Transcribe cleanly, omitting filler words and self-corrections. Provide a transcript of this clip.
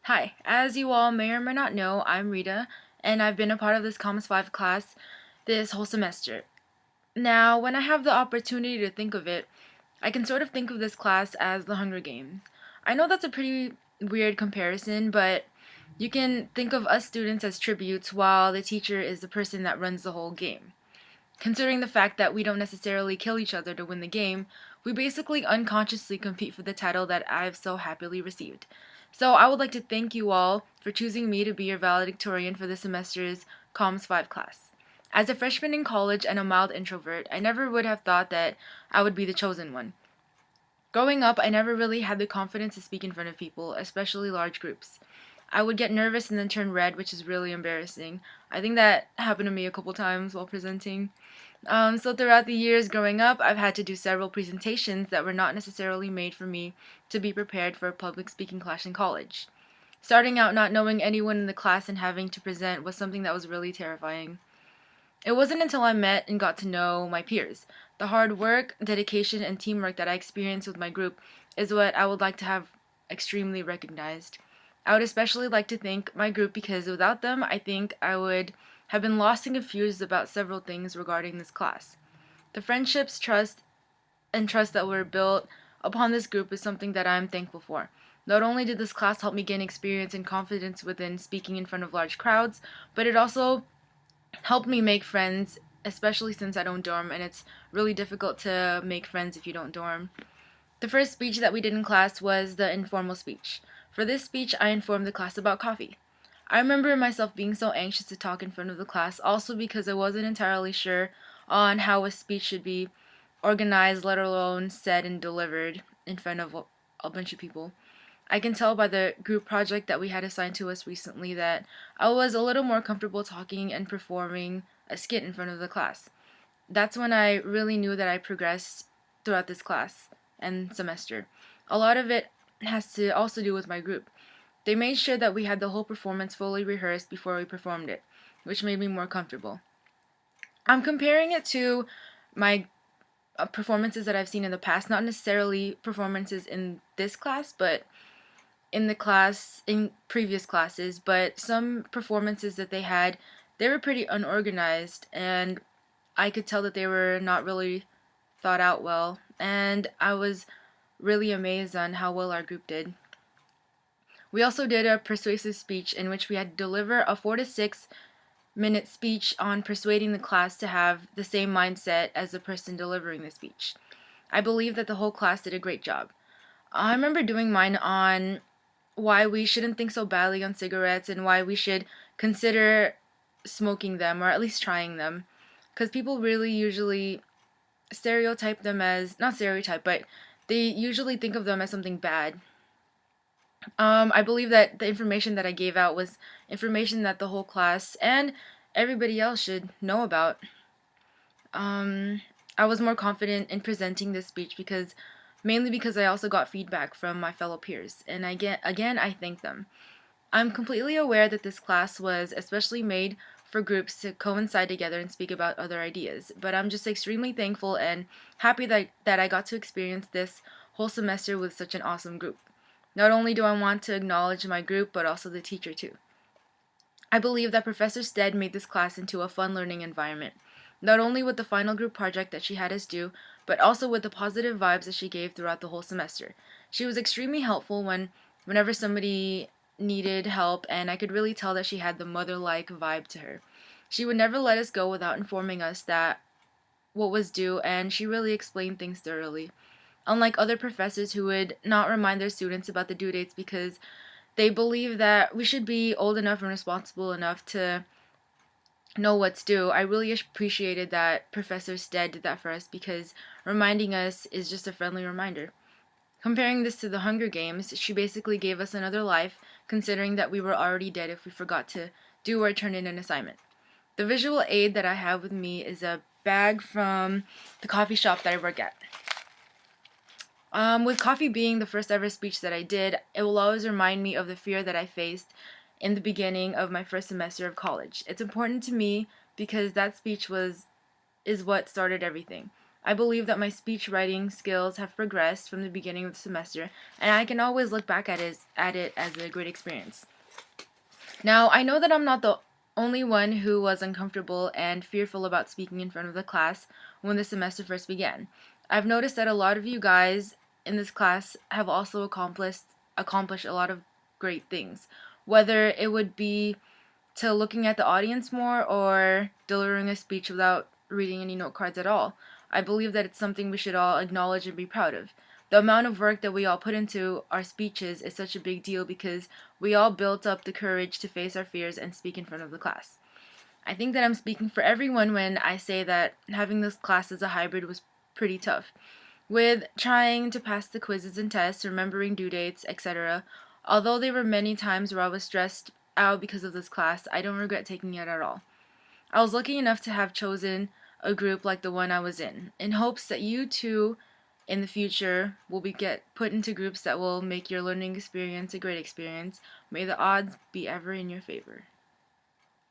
Hi, as you all may or may not know, I'm Rita, and I've been a part of this Comms 5 class this whole semester. Now, when I have the opportunity to think of it, I can sort of think of this class as the Hunger Games. I know that's a pretty weird comparison, but you can think of us students as tributes while the teacher is the person that runs the whole game. Considering the fact that we don't necessarily kill each other to win the game, we basically unconsciously compete for the title that I've so happily received. So I would like to thank you all for choosing me to be your valedictorian for this semester's Comms 5 class. As a freshman in college and a mild introvert, I never would have thought that I would be the chosen one. Growing up, I never really had the confidence to speak in front of people, especially large groups. I would get nervous and then turn red, which is really embarrassing. I think that happened to me a couple times while presenting. So throughout the years growing up, I've had to do several presentations that were not necessarily made for me to be prepared for a public speaking class in college. Starting out not knowing anyone in the class and having to present was something that was really terrifying. It wasn't until I met and got to know my peers. The hard work, dedication, and teamwork that I experienced with my group is what I would like to have extremely recognized. I would especially like to thank my group because without them, I think I would have been lost and confused about several things regarding this class. The friendships, trust that were built upon this group is something that I am thankful for. Not only did this class help me gain experience and confidence within speaking in front of large crowds, but it also helped me make friends, especially since I don't dorm and it's really difficult to make friends if you don't dorm. The first speech that we did in class was the informal speech. For this speech, I informed the class about coffee. I remember myself being so anxious to talk in front of the class, also because I wasn't entirely sure on how a speech should be organized, let alone said and delivered in front of a bunch of people. I can tell by the group project that we had assigned to us recently that I was a little more comfortable talking and performing a skit in front of the class. That's when I really knew that I progressed throughout this class and semester. A lot of it has to also do with my group. They made sure that we had the whole performance fully rehearsed before we performed it, which made me more comfortable. I'm comparing it to my performances that I've seen in the past, not necessarily performances in this class, but in previous classes, but some performances that they had, they were pretty unorganized, and I could tell that they were not really thought out well, and I was really amazed on how well our group did. We also did a persuasive speech in which we had to deliver a 4 to 6 minute speech on persuading the class to have the same mindset as the person delivering the speech. I believe that the whole class did a great job. I remember doing mine on why we shouldn't think so badly on cigarettes and why we should consider smoking them or at least trying them. Because people really usually stereotype them as, not stereotype, but they usually think of them as something bad. I believe that the information that I gave out was information that the whole class and everybody else should know about. I was more confident in presenting this speech mainly because I also got feedback from my fellow peers, and again, I thank them. I'm completely aware that this class was especially made for groups to coincide together and speak about other ideas, but I'm just extremely thankful and happy that I got to experience this whole semester with such an awesome group. Not only do I want to acknowledge my group, but also the teacher too. I believe that Professor Stead made this class into a fun learning environment, not only with the final group project that she had us do, but also with the positive vibes that she gave throughout the whole semester. She was extremely helpful whenever somebody needed help, and I could really tell that she had the mother-like vibe to her. She would never let us go without informing us that what was due, and she really explained things thoroughly. Unlike other professors who would not remind their students about the due dates because they believe that we should be old enough and responsible enough to know what's due, I really appreciated that Professor Stead did that for us because reminding us is just a friendly reminder. Comparing this to the Hunger Games, she basically gave us another life, considering that we were already dead if we forgot to do or turn in an assignment. The visual aid that I have with me is a bag from the coffee shop that I work at. With coffee being the first ever speech that I did, it will always remind me of the fear that I faced in the beginning of my first semester of college. It's important to me because that speech is what started everything. I believe that my speech writing skills have progressed from the beginning of the semester, and I can always look back at it as a great experience. Now, I know that I'm not the only one who was uncomfortable and fearful about speaking in front of the class when the semester first began. I've noticed that a lot of you guys in this class have also accomplished a lot of great things, whether it would be to looking at the audience more or delivering a speech without reading any note cards at all. I believe that it's something we should all acknowledge and be proud of. The amount of work that we all put into our speeches is such a big deal because we all built up the courage to face our fears and speak in front of the class. I think that I'm speaking for everyone when I say that having this class as a hybrid was pretty tough. With trying to pass the quizzes and tests, remembering due dates, etc., although there were many times where I was stressed out because of this class, I don't regret taking it at all. I was lucky enough to have chosen a group like the one I was in hopes that you too in the future will be get put into groups that will make your learning experience a great experience. May the odds be ever in your favor.